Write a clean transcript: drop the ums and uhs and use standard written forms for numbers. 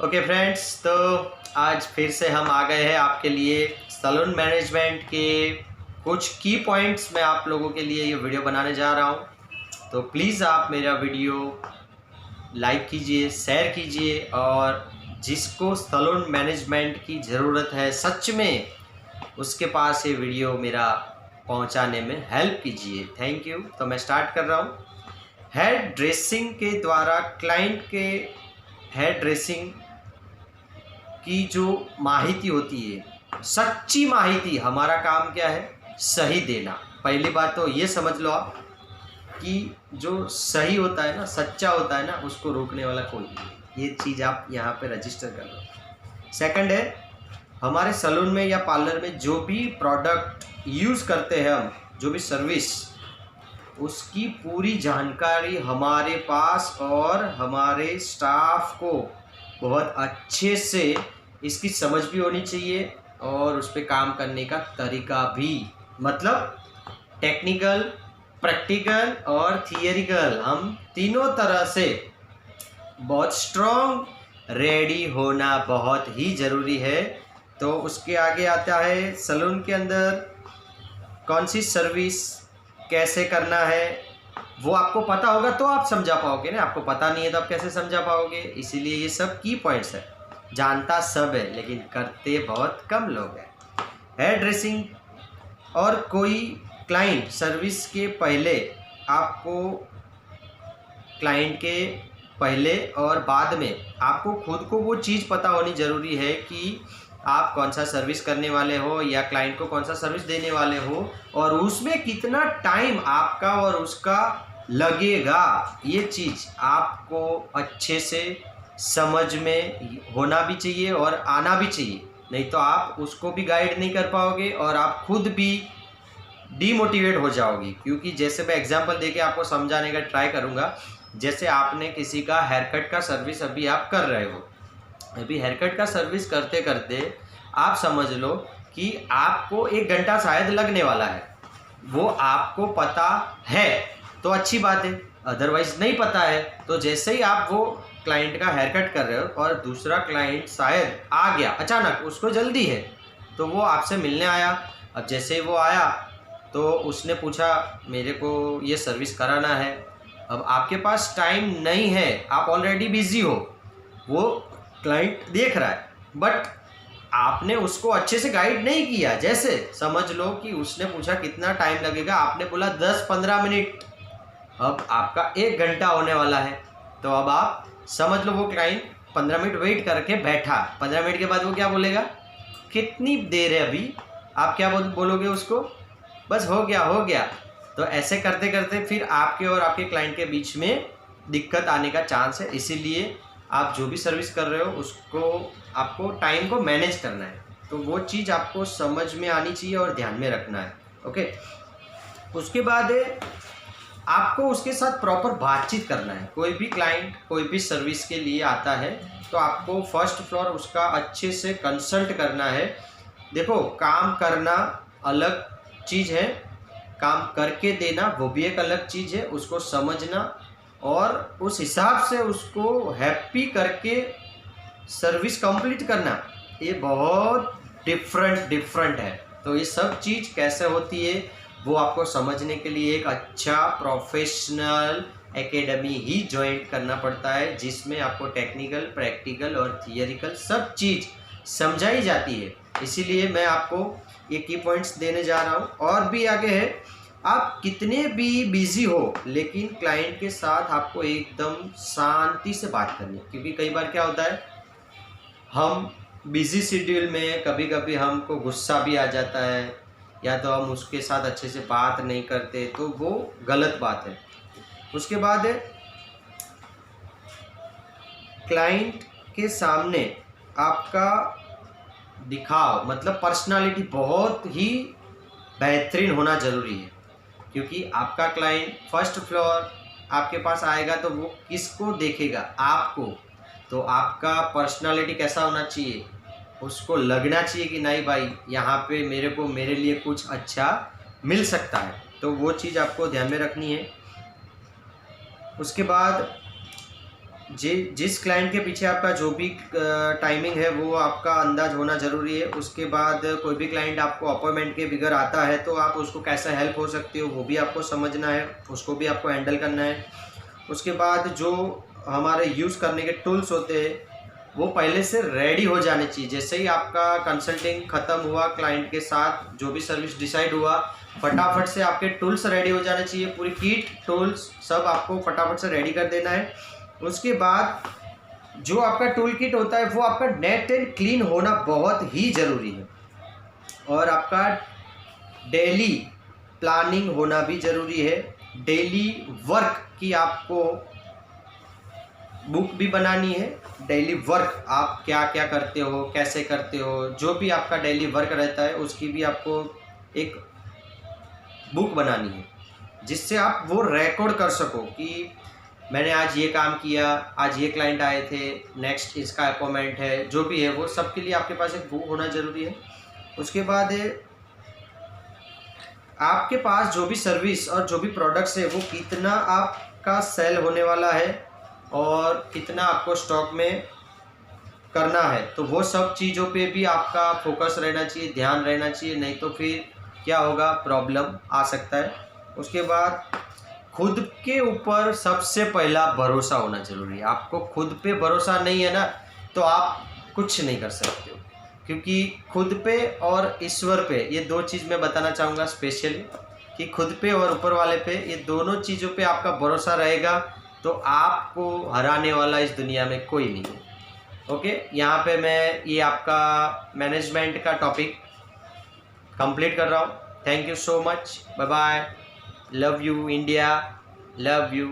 Okay friends, तो आज फिर से हम आ गए हैं आपके लिए सैलून मैनेजमेंट के कुछ की पॉइंट्स मैं आप लोगों के लिए ये वीडियो बनाने जा रहा हूँ। तो प्लीज़ आप मेरा वीडियो लाइक कीजिए, शेयर कीजिए और जिसको सैलून मैनेजमेंट की ज़रूरत है सच में, उसके पास ये वीडियो मेरा पहुँचाने में हेल्प कीजिए। Thank you. तो मैं स्टार्ट कर रहा हूँ। हेयर ड्रेसिंग के द्वारा क्लाइंट के हेयर ड्रेसिंग की जो माहिती होती है, सच्ची माहिती, हमारा काम क्या है? सही देना। पहली बात तो ये समझ लो आप कि जो सही होता है ना, सच्चा होता है ना, उसको रोकने वाला कोई नहीं। ये चीज़ आप यहाँ पे रजिस्टर कर लो। सेकंड है, हमारे सैलून में या पार्लर में जो भी प्रोडक्ट यूज़ करते हैं हम, जो भी सर्विस, उसकी पूरी जानकारी हमारे पास और हमारे स्टाफ को बहुत अच्छे से इसकी समझ भी होनी चाहिए और उस पर काम करने का तरीका भी, मतलब टेक्निकल, प्रैक्टिकल और थियरिकल, हम तीनों तरह से बहुत स्ट्रॉन्ग रेडी होना बहुत ही ज़रूरी है। तो उसके आगे आता है सैलून के अंदर कौन सी सर्विस कैसे करना है, वो आपको पता होगा तो आप समझा पाओगे ना। आपको पता नहीं है तो आप कैसे समझा पाओगे? इसीलिए ये सब की पॉइंट्स है। जानता सब है लेकिन करते बहुत कम लोग हैं। हेयर ड्रेसिंग और कोई क्लाइंट सर्विस के पहले, आपको क्लाइंट के पहले और बाद में आपको खुद को वो चीज़ पता होनी ज़रूरी है कि आप कौन सा सर्विस करने वाले हो या क्लाइंट को कौन सा सर्विस देने वाले हो और उसमें कितना टाइम आपका और उसका लगेगा। ये चीज़ आपको अच्छे से समझ में होना भी चाहिए और आना भी चाहिए, नहीं तो आप उसको भी गाइड नहीं कर पाओगे और आप खुद भी डीमोटिवेट हो जाओगे। क्योंकि जैसे मैं एग्जांपल देके आपको समझाने का ट्राई करूँगा, जैसे आपने किसी का हेयर कट का सर्विस अभी आप कर रहे हो, अभी हेयर कट का सर्विस करते करते आप समझ लो कि आपको 1 घंटा शायद लगने वाला है। वो आपको पता है तो अच्छी बात है, अदरवाइज नहीं पता है तो जैसे ही आप वो क्लाइंट का हेयर कट कर रहे हो और दूसरा क्लाइंट शायद आ गया अचानक, उसको जल्दी है तो वो आपसे मिलने आया। अब जैसे ही वो आया तो उसने पूछा मेरे को ये सर्विस कराना है। अब आपके पास टाइम नहीं है, आप ऑलरेडी बिजी हो, वो क्लाइंट देख रहा है, बट आपने उसको अच्छे से गाइड नहीं किया। जैसे समझ लो कि उसने पूछा कितना टाइम लगेगा, आपने बोला 10-15 मिनट, अब आपका 1 घंटा होने वाला है। तो अब आप समझ लो वो क्लाइंट 15 मिनट वेट करके बैठा, 15 मिनट के बाद वो क्या बोलेगा? कितनी देर है अभी? आप क्या बोलोगे उसको? बस हो गया हो गया। तो ऐसे करते करते फिर आपके और आपके क्लाइंट के बीच में दिक्कत आने का चांस है। इसीलिए आप जो भी सर्विस कर रहे हो उसको आपको टाइम को मैनेज करना है, तो वो चीज़ आपको समझ में आनी चाहिए और ध्यान में रखना है। ओके, उसके बाद आपको उसके साथ प्रॉपर बातचीत करना है। कोई भी क्लाइंट कोई भी सर्विस के लिए आता है तो आपको फर्स्ट फ्लोर उसका अच्छे से कंसल्ट करना है। देखो, काम करना अलग चीज़ है, काम करके देना वो भी एक अलग चीज़ है। उसको समझना और उस हिसाब से उसको हैप्पी करके सर्विस कंप्लीट करना, ये बहुत डिफरेंट है। तो ये सब चीज़ कैसे होती है वो आपको समझने के लिए एक अच्छा प्रोफेशनल एकेडमी ही ज्वाइन करना पड़ता है, जिसमें आपको टेक्निकल, प्रैक्टिकल और थियरिकल सब चीज़ समझाई जाती है। इसीलिए मैं आपको ये की पॉइंट्स देने जा रहा हूँ। और भी आगे है, आप कितने भी बिजी हो लेकिन क्लाइंट के साथ आपको एकदम शांति से बात करनी है। क्योंकि कई बार क्या होता है, हम बिजी शेड्यूल में कभी कभी हमको गुस्सा भी आ जाता है या तो हम उसके साथ अच्छे से बात नहीं करते, तो वो गलत बात है। उसके बाद है, क्लाइंट के सामने आपका दिखाव, मतलब पर्सनालिटी बहुत ही बेहतरीन होना ज़रूरी है। क्योंकि आपका क्लाइंट फर्स्ट फ्लोर आपके पास आएगा तो वो किसको देखेगा? आपको। तो आपका पर्सनालिटी कैसा होना चाहिए? उसको लगना चाहिए कि नहीं भाई, यहाँ पे मेरे लिए कुछ अच्छा मिल सकता है। तो वो चीज़ आपको ध्यान में रखनी है। उसके बाद जिस क्लाइंट के पीछे आपका जो भी टाइमिंग है वो आपका अंदाज होना ज़रूरी है। उसके बाद कोई भी क्लाइंट आपको अपॉइंटमेंट के बगैर आता है तो आप उसको कैसा हेल्प हो सकती हो वो भी आपको समझना है, उसको भी आपको हैंडल करना है। उसके बाद जो हमारे यूज़ करने के टूल्स होते हैं वो पहले से रेडी हो जाने चाहिए। जैसे ही आपका कंसल्टिंग ख़त्म हुआ क्लाइंट के साथ, जो भी सर्विस डिसाइड हुआ, फटाफट से आपके टूल्स रेडी हो जाने चाहिए। पूरी किट टूल्स सब आपको फटाफट से रेडी कर देना है। उसके बाद जो आपका टूल किट होता है वो आपका नेट एंड क्लीन होना बहुत ही ज़रूरी है। और आपका डेली प्लानिंग होना भी ज़रूरी है। डेली वर्क की आपको बुक भी बनानी है। डेली वर्क आप क्या क्या करते हो, कैसे करते हो, जो भी आपका डेली वर्क रहता है उसकी भी आपको एक बुक बनानी है, जिससे आप वो रिकॉर्ड कर सको कि मैंने आज ये काम किया, आज ये क्लाइंट आए थे, नेक्स्ट इसका अपॉइंटमेंट है, जो भी है वो सब के लिए आपके पास एक बुक होना ज़रूरी है। उसके बाद आपके पास जो भी सर्विस और जो भी प्रोडक्ट्स है वो कितना आपका सेल होने वाला है और कितना आपको स्टॉक में करना है, तो वो सब चीज़ों पे भी आपका फोकस रहना चाहिए, ध्यान रहना चाहिए, नहीं तो फिर क्या होगा, प्रॉब्लम आ सकता है। उसके बाद खुद के ऊपर सबसे पहला भरोसा होना ज़रूरी है। आपको खुद पे भरोसा नहीं है ना तो आप कुछ नहीं कर सकते हो, क्योंकि खुद पे और ईश्वर पे, ये दो चीज़ मैं बताना चाहूँगा स्पेशली, कि खुद पे और ऊपर वाले पे, ये दोनों चीज़ों पे आपका भरोसा रहेगा तो आपको हराने वाला इस दुनिया में कोई नहीं है। ओके, यहाँ पे मैं ये आपका मैनेजमेंट का टॉपिक कंप्लीट कर रहा हूँ। Thank you so much, bye bye, love you India, love you.